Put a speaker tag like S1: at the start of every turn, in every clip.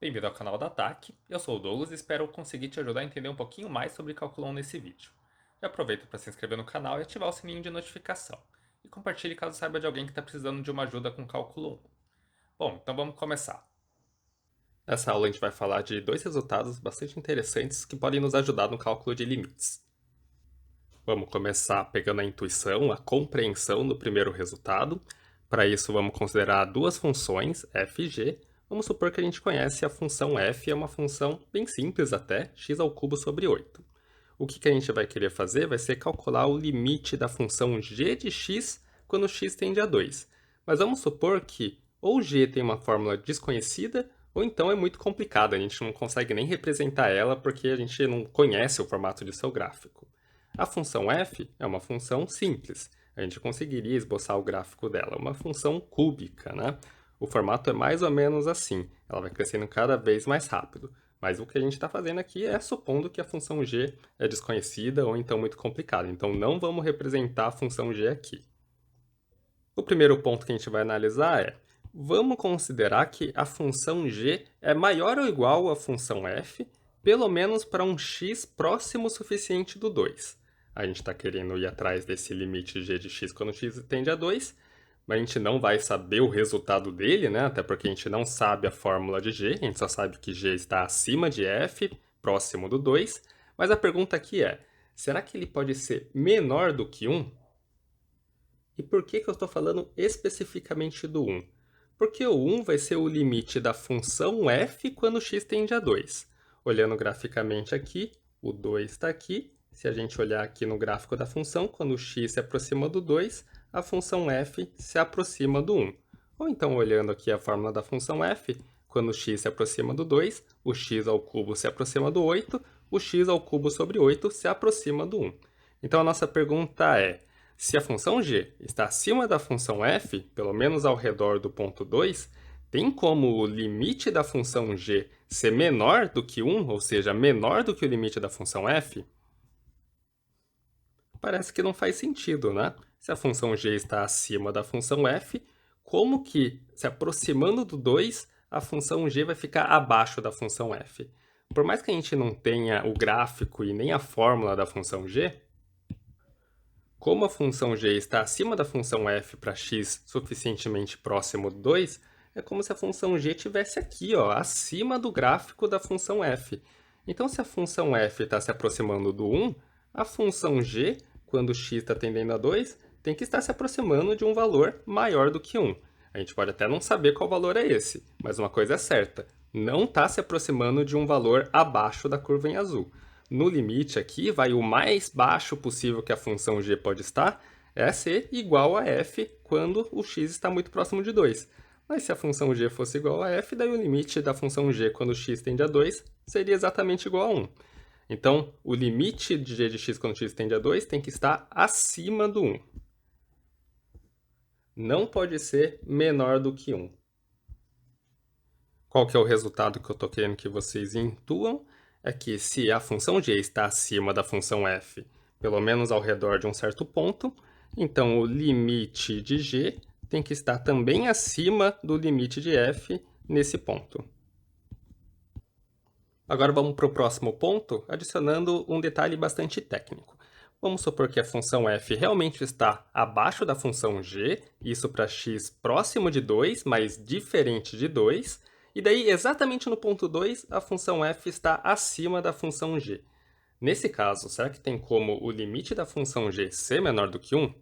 S1: Bem-vindo ao canal da TAC, eu sou o Douglas e espero conseguir te ajudar a entender um pouquinho mais sobre cálculo 1 nesse vídeo. Já aproveita para se inscrever no canal e ativar o sininho de notificação. E compartilhe caso saiba de alguém que está precisando de uma ajuda com cálculo 1. Bom, então vamos começar. Nessa aula a gente vai falar de dois resultados bastante interessantes que podem nos ajudar no cálculo de limites. Vamos começar pegando a intuição, a compreensão do primeiro resultado. Para isso, vamos considerar duas funções, f e g. Vamos supor que a gente conhece a função f, é uma função bem simples até, x² sobre 8. O que a gente vai querer fazer vai ser calcular o limite da função g de x quando x tende a 2. Mas vamos supor que ou g tem uma fórmula desconhecida, ou então é muito complicada, a gente não consegue nem representar ela porque a gente não conhece o formato de seu gráfico. A função f é uma função simples. A gente conseguiria esboçar o gráfico dela. Uma função cúbica, né? O formato é mais ou menos assim. Ela vai crescendo cada vez mais rápido. Mas o que a gente está fazendo aqui é supondo que a função g é desconhecida ou então muito complicada. Então não vamos representar a função g aqui. O primeiro ponto que a gente vai analisar é: vamos considerar que a função g é maior ou igual à função f, pelo menos para um x próximo o suficiente do 2. A gente está querendo ir atrás desse limite g de x quando x tende a 2, mas a gente não vai saber o resultado dele, né? Até porque a gente não sabe a fórmula de g, a gente só sabe que g está acima de f, próximo do 2. Mas a pergunta aqui é: será que ele pode ser menor do que 1? E por que eu estou falando especificamente do 1? Porque o 1 vai ser o limite da função f quando x tende a 2. Olhando graficamente aqui, o 2 está aqui. Se a gente olhar aqui no gráfico da função, quando x se aproxima do 2, a função f se aproxima do 1. Ou então, olhando aqui a fórmula da função f, quando x se aproxima do 2, o x² se aproxima do 8, o x³ sobre 8 se aproxima do 1. Então, a nossa pergunta é: se a função g está acima da função f, pelo menos ao redor do ponto 2, tem como o limite da função g ser menor do que 1, ou seja, menor do que o limite da função f? Parece que não faz sentido, né? Se a função g está acima da função f, como que, se aproximando do 2, a função g vai ficar abaixo da função f? Por mais que a gente não tenha o gráfico e nem a fórmula da função g, como a função g está acima da função f para x suficientemente próximo do 2, é como se a função g estivesse aqui, ó, acima do gráfico da função f. Então, se a função f está se aproximando do 1, a função g, quando x está tendendo a 2, tem que estar se aproximando de um valor maior do que 1. A gente pode até não saber qual valor é esse, mas uma coisa é certa: não está se aproximando de um valor abaixo da curva em azul. No limite aqui, vai o mais baixo possível que a função g pode estar, é ser igual a f quando o x está muito próximo de 2. Mas se a função g fosse igual a f, daí o limite da função g quando x tende a 2 seria exatamente igual a 1. Então, o limite de g de x quando x tende a 2 tem que estar acima do 1. Não pode ser menor do que 1. Qual que é o resultado que eu estou querendo que vocês intuam? É que se a função g está acima da função f, pelo menos ao redor de um certo ponto, então o limite de g tem que estar também acima do limite de f nesse ponto. Agora vamos para o próximo ponto, adicionando um detalhe bastante técnico. Vamos supor que a função f realmente está abaixo da função g, isso para x próximo de 2, mas diferente de 2, e daí, exatamente no ponto 2, a função f está acima da função g. Nesse caso, será que tem como o limite da função g ser menor do que 1?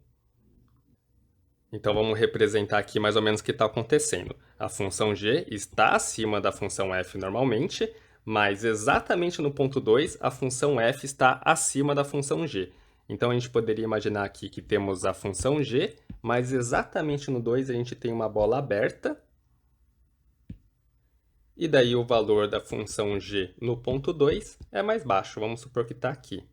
S1: Então vamos representar aqui mais ou menos o que está acontecendo. A função g está acima da função f normalmente, mas exatamente no ponto 2, a função f está acima da função g. Então a gente poderia imaginar aqui que temos a função g, mas exatamente no 2 a gente tem uma bola aberta. E daí o valor da função g no ponto 2 é mais baixo, vamos supor que está aqui.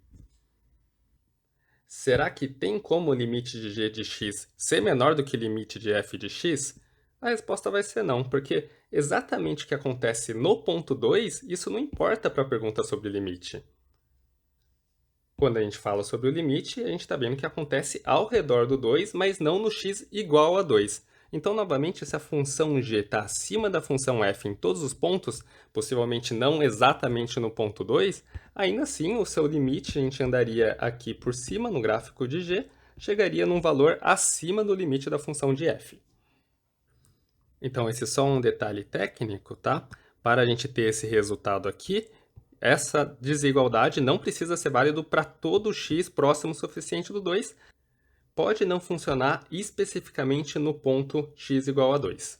S1: Será que tem como o limite de g de x ser menor do que o limite de f de x? A resposta vai ser não, porque exatamente o que acontece no ponto 2, isso não importa para a pergunta sobre o limite. Quando a gente fala sobre o limite, a gente está vendo que acontece ao redor do 2, mas não no x igual a 2.
S2: Então, novamente, se a função g está acima da função f em todos os pontos, possivelmente não exatamente no ponto 2, ainda assim o seu limite a gente andaria aqui por cima no gráfico de g, chegaria num valor acima do limite da função de f. Então, esse é só um detalhe técnico, tá? Para a gente ter esse resultado aqui, essa desigualdade não precisa ser válido para todo x próximo o suficiente do 2, pode não funcionar especificamente no ponto x igual a 2.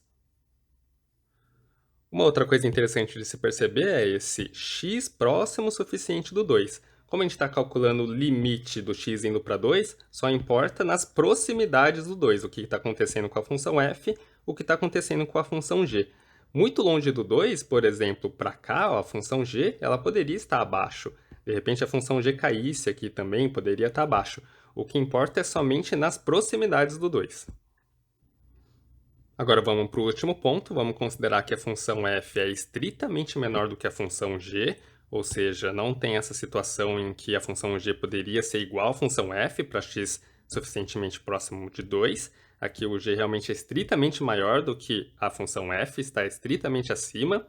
S2: Uma outra coisa interessante de se perceber é esse x próximo o suficiente do 2. Como a gente está calculando o limite do x indo para 2, só importa nas proximidades do 2, o que está acontecendo com a função f, o que está acontecendo com a função g. Muito longe do 2, por exemplo, para cá, ó, a função g ela poderia estar abaixo. De repente a função g caísse aqui também, poderia estar abaixo. O que importa é somente nas proximidades do 2. Agora vamos para o último ponto, vamos considerar que a função f é estritamente menor do que a função g, ou seja, não tem essa situação em que a função g poderia ser igual à função f para x suficientemente próximo de 2. Aqui o g realmente é estritamente maior do que a função f, está estritamente acima.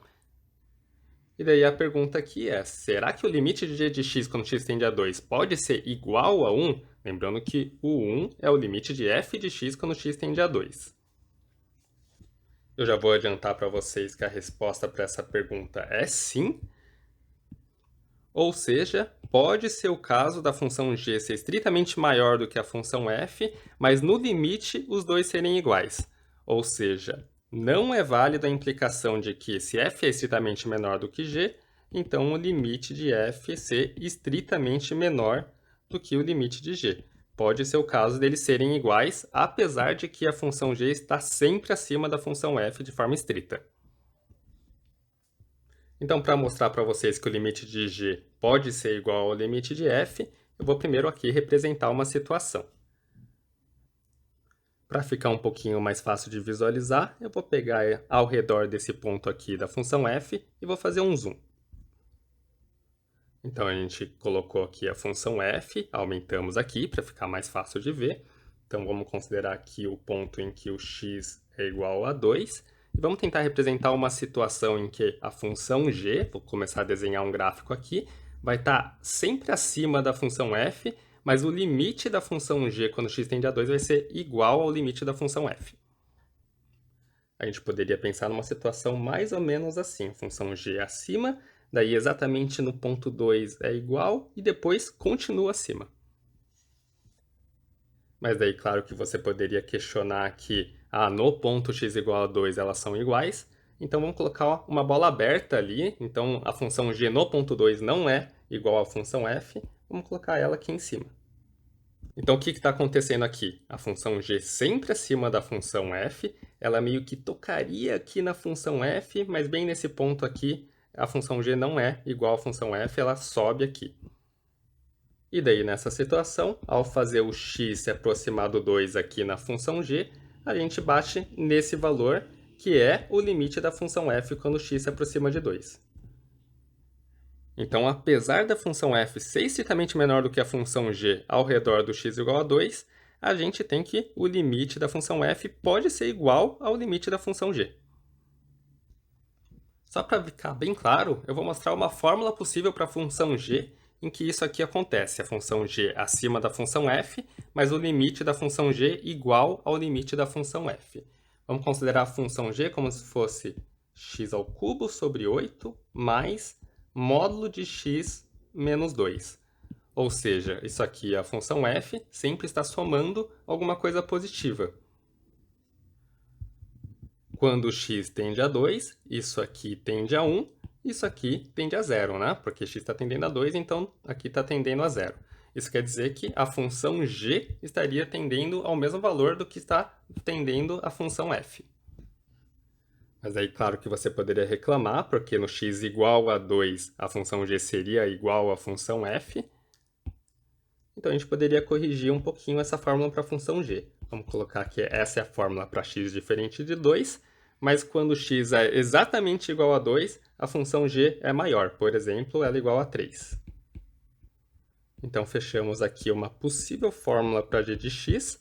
S2: E daí a pergunta aqui é, será que o limite de g de x quando x tende a 2 pode ser igual a 1? Lembrando que o 1 é o limite de f de x quando x tende a 2. Eu já vou adiantar para vocês que a resposta para essa pergunta é sim. Ou seja, pode ser o caso da função g ser estritamente maior do que a função f, mas no limite os dois serem iguais. Ou seja, não é válida a implicação de que se f é estritamente menor do que g, então o limite de f ser estritamente menor do que o limite de g. Pode ser o caso deles serem iguais, apesar de que a função g está sempre acima da função f de forma estrita. Então, para mostrar para vocês que o limite de g pode ser igual ao limite de f, eu vou primeiro aqui representar uma situação. Para ficar um pouquinho mais fácil de visualizar, eu vou pegar ao redor desse ponto aqui da função f e vou fazer um zoom. Então, a gente colocou aqui a função f, aumentamos aqui para ficar mais fácil de ver. Então, vamos considerar aqui o ponto em que o x é igual a 2. E vamos tentar representar uma situação em que a função g, vou começar a desenhar um gráfico aqui, vai estar sempre acima da função f, mas o limite da função g quando x tende a 2 vai ser igual ao limite da função f. A gente poderia pensar numa situação mais ou menos assim, a função g acima, daí exatamente no ponto 2 é igual e depois continua acima. Mas daí, claro que você poderia questionar que no ponto x igual a 2 elas são iguais, então vamos colocar uma bola aberta ali, então a função g no ponto 2 não é igual à função f, vamos colocar ela aqui em cima. Então o que está acontecendo aqui? A função g sempre acima da função f, ela meio que tocaria aqui na função f, mas bem nesse ponto aqui, a função g não é igual à função f, ela sobe aqui. E daí, nessa situação, ao fazer o x se aproximar do 2 aqui na função g, a gente bate nesse valor, que é o limite da função f quando x se aproxima de 2. Então, apesar da função f ser estritamente menor do que a função g ao redor do x igual a 2, a gente tem que o limite da função f pode ser igual ao limite da função g. Só para ficar bem claro, eu vou mostrar uma fórmula possível para a função g em que isso aqui acontece, a função g acima da função f, mas o limite da função g igual ao limite da função f. Vamos considerar a função g como se fosse x ao cubo sobre 8 mais módulo de x menos 2. Ou seja, isso aqui, a função f, sempre está somando alguma coisa positiva. Quando x tende a 2, isso aqui tende a 1, isso aqui tende a 0, né? Porque x está tendendo a 2, então aqui está tendendo a 0. Isso quer dizer que a função g estaria tendendo ao mesmo valor do que está tendendo a função f. Mas aí, claro que você poderia reclamar, porque no x igual a 2, a função g seria igual à função f. Então, a gente poderia corrigir um pouquinho essa fórmula para a função g. Vamos colocar que essa é a fórmula para x diferente de 2, mas quando x é exatamente igual a 2, a função g é maior. Por exemplo, ela é igual a 3. Então, fechamos aqui uma possível fórmula para g de x.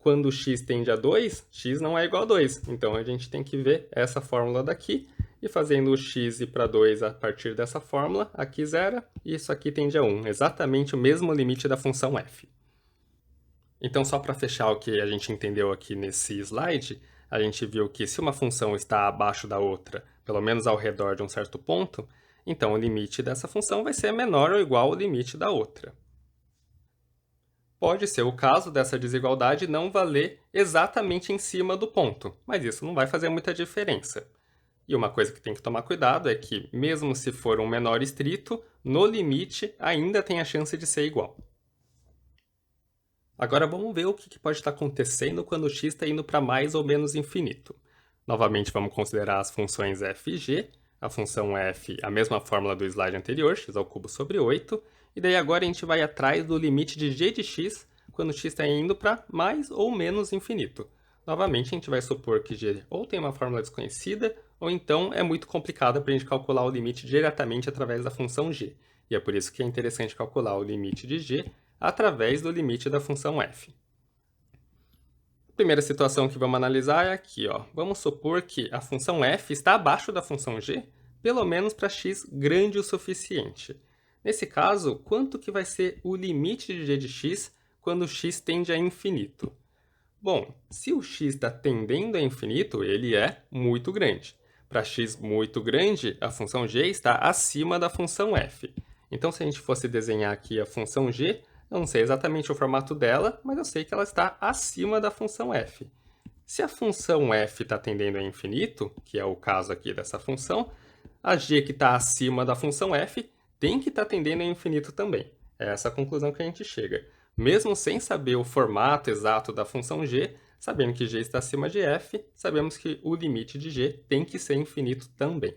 S2: quando x tende a 2, x não é igual a 2. Então, a gente tem que ver essa fórmula daqui. E fazendo o x ir para 2 a partir dessa fórmula, aqui zera, e isso aqui tende a 1. Exatamente o mesmo limite da função f. Então, só para fechar o que a gente entendeu aqui nesse slide, a gente viu que se uma função está abaixo da outra, pelo menos ao redor de um certo ponto, então o limite dessa função vai ser menor ou igual ao limite da outra. Pode ser o caso dessa desigualdade não valer exatamente em cima do ponto, mas isso não vai fazer muita diferença. E uma coisa que tem que tomar cuidado é que, mesmo se for um menor estrito, no limite ainda tem a chance de ser igual. Agora vamos ver o que pode estar acontecendo quando x está indo para mais ou menos infinito. Novamente vamos considerar as funções f e g, a função f, a mesma fórmula do slide anterior, x² sobre 8, e daí agora a gente vai atrás do limite de g de x quando x está indo para mais ou menos infinito. Novamente a gente vai supor que g ou tem uma fórmula desconhecida, ou então é muito complicado para a gente calcular o limite diretamente através da função g. E é por isso que é interessante calcular o limite de g através do limite da função f. A primeira situação que vamos analisar é aqui, ó. Vamos supor que a função f está abaixo da função g, pelo menos para x grande o suficiente. Nesse caso, quanto que vai ser o limite de g de x quando x tende a infinito? Bom, se o x está tendendo a infinito, ele é muito grande. Para x muito grande, a função g está acima da função f. Então, se a gente fosse desenhar aqui a função g, eu não sei exatamente o formato dela, mas eu sei que ela está acima da função f. Se a função f está tendendo a infinito, que é o caso aqui dessa função, a g que está acima da função f tem que estar tendendo a infinito também. É essa a conclusão que a gente chega. Mesmo sem saber o formato exato da função g, sabendo que g está acima de f, sabemos que o limite de g tem que ser infinito também.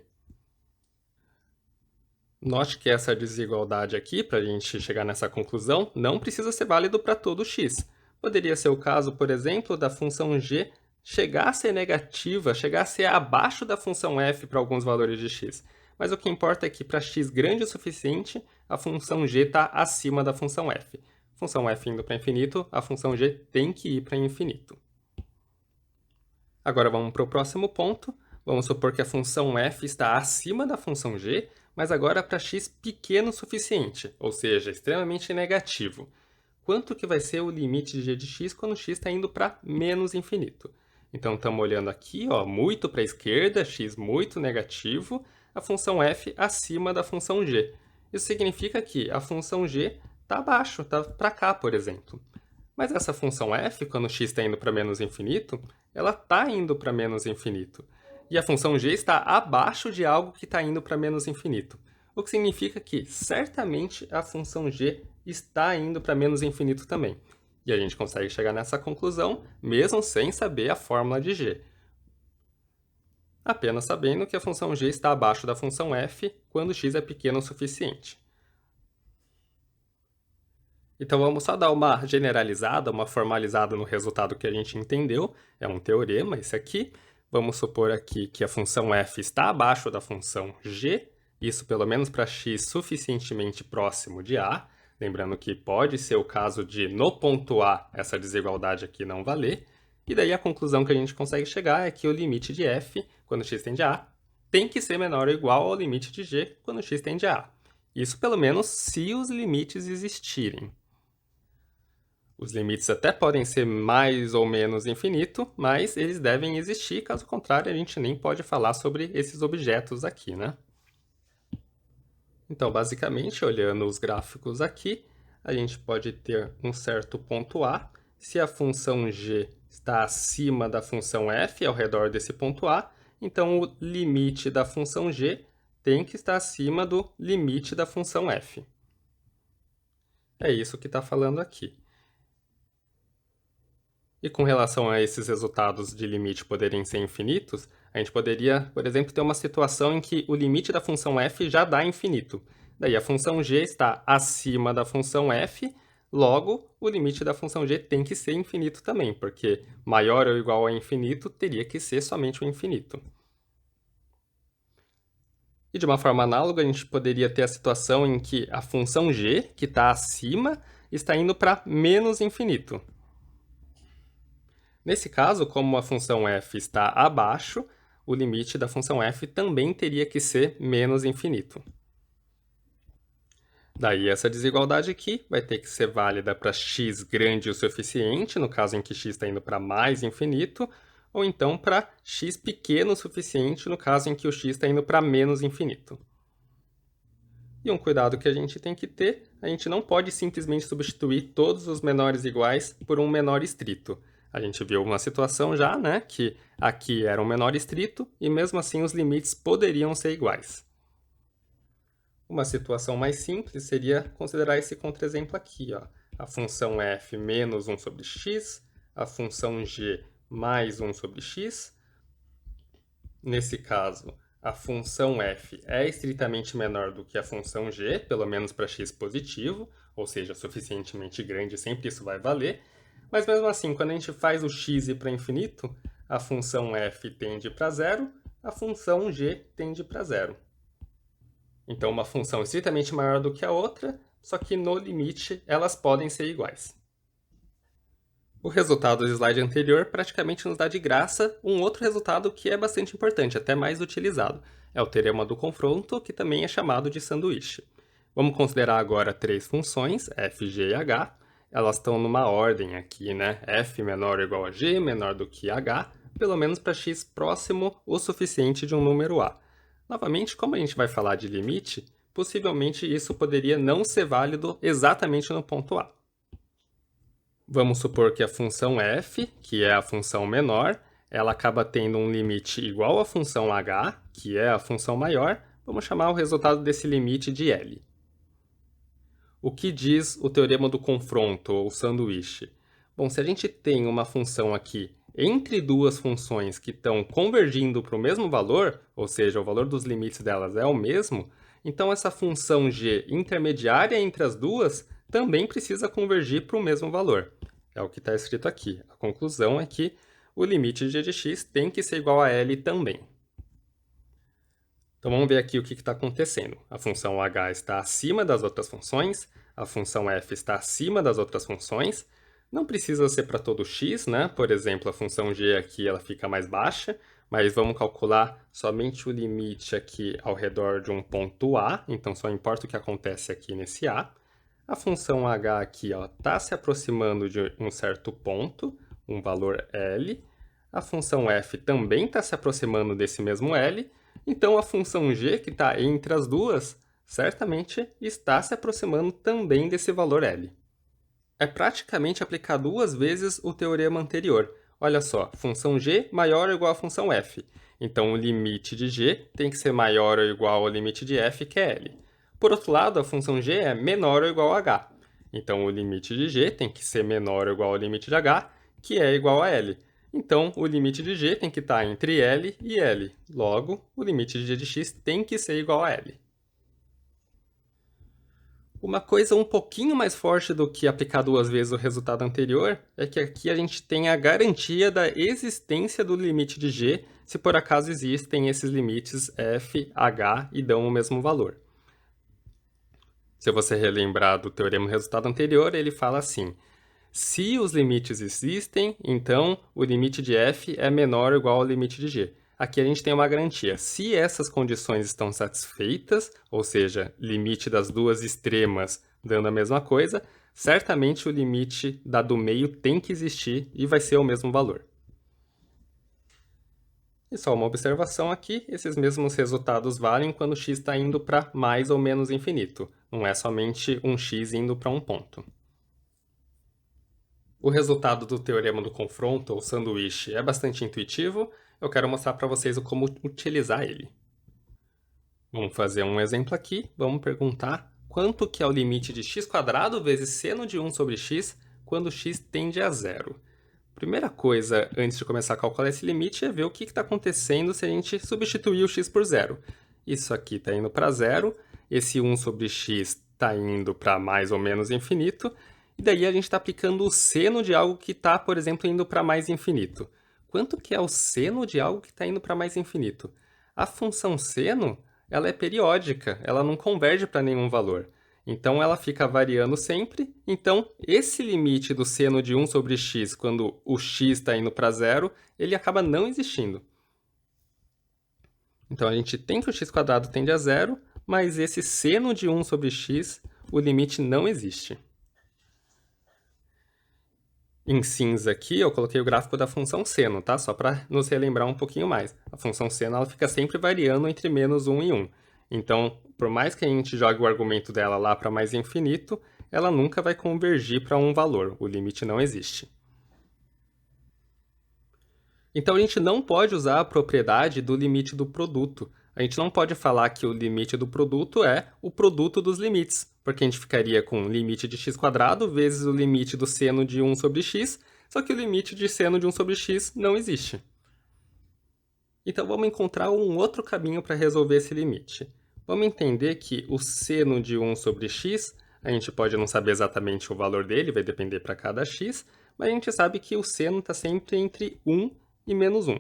S2: Note que essa desigualdade aqui, para a gente chegar nessa conclusão, não precisa ser válido para todo x. Poderia ser o caso, por exemplo, da função g chegar a ser negativa, chegar a ser abaixo da função f para alguns valores de x. Mas o que importa é que para x grande o suficiente, a função g está acima da função f. Função f indo para infinito, a função g tem que ir para infinito. Agora vamos para o próximo ponto. Vamos supor que a função f está acima da função g, mas agora para x pequeno o suficiente, ou seja, extremamente negativo. Quanto que vai ser o limite de g de x quando x está indo para menos infinito? Então, estamos olhando aqui, ó, muito para a esquerda, x muito negativo, a função f acima da função g. Isso significa que a função g está abaixo, está para cá, por exemplo. Mas essa função f, quando x está indo para menos infinito, ela está indo para menos infinito. E a função g está abaixo de algo que está indo para menos infinito. O que significa que, certamente, a função g está indo para menos infinito também. E a gente consegue chegar nessa conclusão, mesmo sem saber a fórmula de g. Apenas sabendo que a função g está abaixo da função f quando x é pequeno o suficiente. Então, vamos só dar uma generalizada, uma formalizada no resultado que a gente entendeu. É um teorema, esse aqui. Vamos supor aqui que a função f está abaixo da função g, isso pelo menos para x suficientemente próximo de a. Lembrando que pode ser o caso de, no ponto A, essa desigualdade aqui não valer. E daí a conclusão que a gente consegue chegar é que o limite de f, quando x tende a A, tem que ser menor ou igual ao limite de g, quando x tende a A. Isso pelo menos se os limites existirem. Os limites até podem ser mais ou menos infinito, mas eles devem existir, caso contrário a gente nem pode falar sobre esses objetos aqui, né? Então, basicamente, olhando os gráficos aqui, a gente pode ter um certo ponto A. Se a função g está acima da função f, ao redor desse ponto A, então o limite da função g tem que estar acima do limite da função f. É isso que está falando aqui. E com relação a esses resultados de limite poderem ser infinitos, a gente poderia, por exemplo, ter uma situação em que o limite da função f já dá infinito. Daí a função g está acima da função f, logo o limite da função g tem que ser infinito também, porque maior ou igual a infinito teria que ser somente o infinito. E de uma forma análoga, a gente poderia ter a situação em que a função g, que está acima, está indo para menos infinito. Nesse caso, como a função f está abaixo, o limite da função f também teria que ser menos infinito. Daí essa desigualdade aqui vai ter que ser válida para x grande o suficiente, no caso em que x está indo para mais infinito, ou então para x pequeno o suficiente, no caso em que o x está indo para menos infinito. E um cuidado que a gente tem que ter, a gente não pode simplesmente substituir todos os menores iguais por um menor estrito. A gente viu uma situação já, né, que aqui era um menor estrito e mesmo assim os limites poderiam ser iguais. Uma situação mais simples seria considerar esse contra-exemplo aqui, ó. A função f menos 1 sobre x, a função g mais 1 sobre x. Nesse caso, a função f é estritamente menor do que a função g, pelo menos para x positivo, ou seja, suficientemente grande, sempre isso vai valer. Mas mesmo assim, quando a gente faz o x ir para infinito, a função f tende para zero, a função g tende para zero. Então, uma função estritamente maior do que a outra, só que no limite elas podem ser iguais. O resultado do slide anterior praticamente nos dá de graça um outro resultado que é bastante importante, até mais utilizado. É o teorema do confronto, que também é chamado de sanduíche. Vamos considerar agora três funções, f, g e h. Elas estão numa ordem aqui, né? F menor ou igual a g, menor do que h, pelo menos para x próximo o suficiente de um número a. Novamente, como a gente vai falar de limite, possivelmente isso poderia não ser válido exatamente no ponto A. Vamos supor que a função f, que é a função menor, ela acaba tendo um limite igual à função h, que é a função maior. Vamos chamar o resultado desse limite de L. O que diz o teorema do confronto, ou sanduíche? Bom, se a gente tem uma função aqui entre duas funções que estão convergindo para o mesmo valor, ou seja, o valor dos limites delas é o mesmo, então essa função g intermediária entre as duas também precisa convergir para o mesmo valor. É o que está escrito aqui. A conclusão é que o limite de g de x tem que ser igual a L também. Então vamos ver aqui o que está acontecendo. A função h está acima das outras funções, a função f está acima das outras funções. Não precisa ser para todo x, né? Por exemplo, a função g aqui ela fica mais baixa, mas vamos calcular somente o limite aqui ao redor de um ponto A, então só importa o que acontece aqui nesse A. A função h aqui está se aproximando de um certo ponto, um valor L. A função f também está se aproximando desse mesmo L, então a função g, que está entre as duas, certamente está se aproximando também desse valor L. É praticamente aplicar duas vezes o teorema anterior. Olha só, função g maior ou igual a função f. Então, o limite de g tem que ser maior ou igual ao limite de f, que é L. Por outro lado, a função g é menor ou igual a h. Então, o limite de g tem que ser menor ou igual ao limite de h, que é igual a L. Então, o limite de g tem que estar entre L e L. Logo, o limite de g de x tem que ser igual a L. Uma coisa um pouquinho mais forte do que aplicar duas vezes o resultado anterior é que aqui a gente tem a garantia da existência do limite de g, se por acaso existem esses limites f, h e dão o mesmo valor. Se você relembrar do teorema do resultado anterior, ele fala assim: se os limites existem, então o limite de f é menor ou igual ao limite de g. Aqui a gente tem uma garantia. Se essas condições estão satisfeitas, ou seja, limite das duas extremas dando a mesma coisa, certamente o limite da do meio tem que existir e vai ser o mesmo valor. E só uma observação aqui, esses mesmos resultados valem quando x está indo para mais ou menos infinito. Não é somente um x indo para um ponto. O resultado do teorema do confronto, ou sanduíche, é bastante intuitivo. Eu quero mostrar para vocês como utilizar ele. Vamos fazer um exemplo aqui. Vamos perguntar quanto que é o limite de x² vezes seno de 1 sobre x quando x tende a zero. Primeira coisa, antes de começar a calcular esse limite, é ver o que está acontecendo se a gente substituir o x por zero. Isso aqui está indo para zero, esse 1 sobre x está indo para mais ou menos infinito, e daí a gente está aplicando o seno de algo que está, por exemplo, indo para mais infinito. Quanto que é o seno de algo que está indo para mais infinito? A função seno, ela é periódica, ela não converge para nenhum valor. Então, ela fica variando sempre. Então, esse limite do seno de 1 sobre x, quando o x está indo para zero, ele acaba não existindo. Então, a gente tem que o x² tende a zero, mas esse seno de 1 sobre x, o limite não existe. Em cinza aqui, eu coloquei o gráfico da função seno, tá? Só para nos relembrar um pouquinho mais. A função seno ela fica sempre variando entre menos 1 e 1. Então, por mais que a gente jogue o argumento dela lá para mais infinito, ela nunca vai convergir para um valor. O limite não existe. Então, a gente não pode usar a propriedade do limite do produto. A gente não pode falar que o limite do produto é o produto dos limites, porque a gente ficaria com o limite de x² vezes o limite do seno de 1 sobre x, só que o limite de seno de 1 sobre x não existe. Então, vamos encontrar um outro caminho para resolver esse limite. Vamos entender que o seno de 1 sobre x, a gente pode não saber exatamente o valor dele, vai depender para cada x, mas a gente sabe que o seno está sempre entre 1 e menos 1.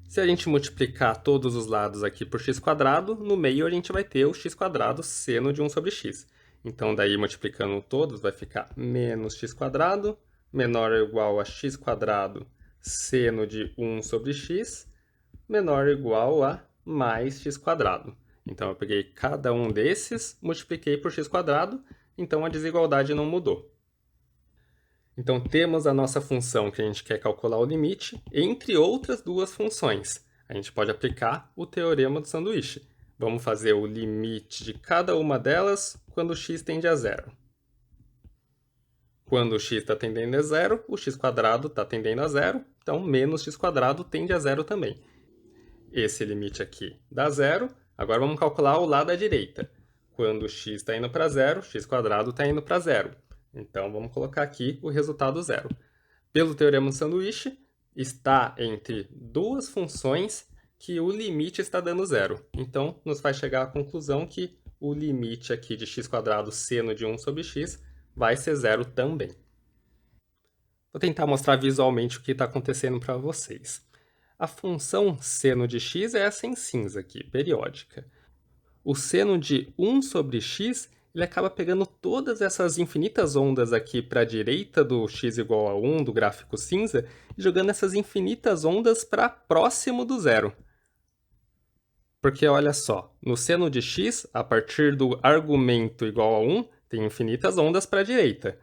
S2: Se a gente multiplicar todos os lados aqui por x², no meio a gente vai ter o x² seno de 1 sobre x. Então, daí multiplicando todos, vai ficar menos x² menor ou igual a x² seno de 1 sobre x menor ou igual a mais x². Então, eu peguei cada um desses, multipliquei por x², então a desigualdade não mudou. Então, temos a nossa função que a gente quer calcular o limite, entre outras duas funções. A gente pode aplicar o teorema do sanduíche. Vamos fazer o limite de cada uma delas quando x tende a zero. Quando o x está tendendo a zero, o x² está tendendo a zero, então menos x² tende a zero também. Esse limite aqui dá zero. Agora vamos calcular o lado à direita. Quando o x está indo para zero, x² está indo para zero. Então, vamos colocar aqui o resultado zero. Pelo teorema do sanduíche, está entre duas funções que o limite está dando zero. Então, nos faz chegar à conclusão que o limite aqui de x² seno de 1 sobre x vai ser zero também. Vou tentar mostrar visualmente o que está acontecendo para vocês. A função seno de x é essa em cinza aqui, periódica. O seno de 1 sobre x ele acaba pegando todas essas infinitas ondas aqui para a direita do x igual a 1, do gráfico cinza, e jogando essas infinitas ondas para próximo do zero. Porque olha só, no seno de x, a partir do argumento igual a 1, tem infinitas ondas para a direita.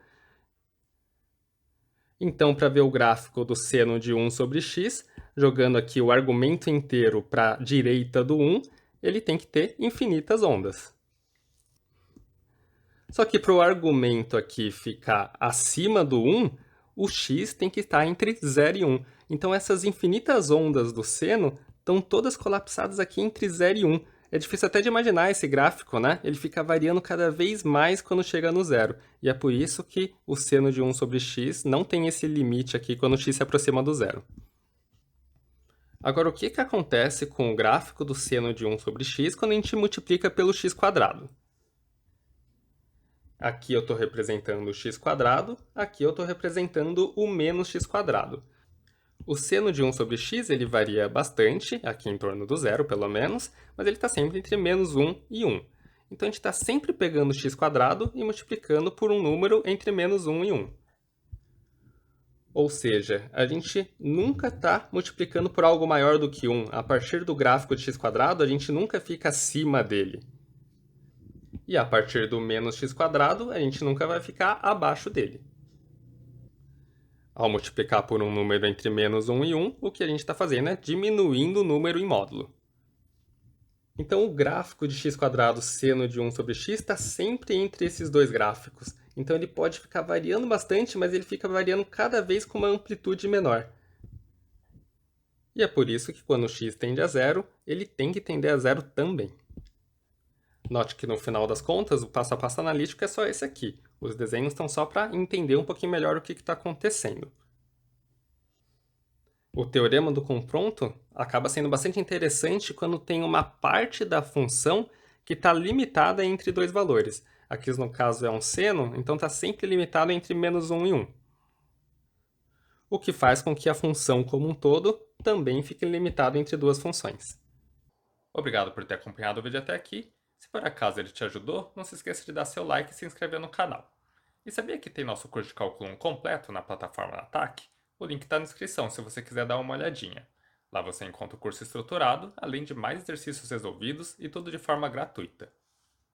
S2: Então, para ver o gráfico do seno de 1 sobre x, jogando aqui o argumento inteiro para a direita do 1, ele tem que ter infinitas ondas. Só que para o argumento aqui ficar acima do 1, o x tem que estar entre 0 e 1. Então, essas infinitas ondas do seno estão todas colapsadas aqui entre 0 e 1. É difícil até de imaginar esse gráfico, né? Ele fica variando cada vez mais quando chega no zero. E é por isso que o seno de 1 sobre x não tem esse limite aqui quando o x se aproxima do zero. Agora, o que acontece com o gráfico do seno de 1 sobre x quando a gente multiplica pelo x²? Aqui eu estou representando o x², aqui eu estou representando o menos x². O seno de 1 sobre x ele varia bastante, aqui em torno do zero pelo menos, mas ele está sempre entre menos 1 e 1. Então a gente está sempre pegando o x² e multiplicando por um número entre menos 1 e 1. Ou seja, a gente nunca está multiplicando por algo maior do que 1. A partir do gráfico de x², a gente nunca fica acima dele. E a partir do menos x², a gente nunca vai ficar abaixo dele. Ao multiplicar por um número entre menos 1 e 1, o que a gente está fazendo é diminuindo o número em módulo. Então, o gráfico de x² seno de 1 sobre x está sempre entre esses dois gráficos. Então, ele pode ficar variando bastante, mas ele fica variando cada vez com uma amplitude menor. E é por isso que quando x tende a zero, ele tem que tender a zero também. Note que no final das contas, o passo a passo analítico é só esse aqui. Os desenhos estão só para entender um pouquinho melhor o que está acontecendo. O teorema do confronto acaba sendo bastante interessante quando tem uma parte da função que está limitada entre dois valores. Aqui no caso é um seno, então está sempre limitado entre menos 1 e 1. O que faz com que a função como um todo também fique limitada entre duas funções.
S1: Obrigado por ter acompanhado o vídeo até aqui. Se por acaso ele te ajudou, não se esqueça de dar seu like e se inscrever no canal. E sabia que tem nosso curso de cálculo 1 completo na plataforma Ataque? O link está na descrição se você quiser dar uma olhadinha. Lá você encontra o curso estruturado, além de mais exercícios resolvidos e tudo de forma gratuita.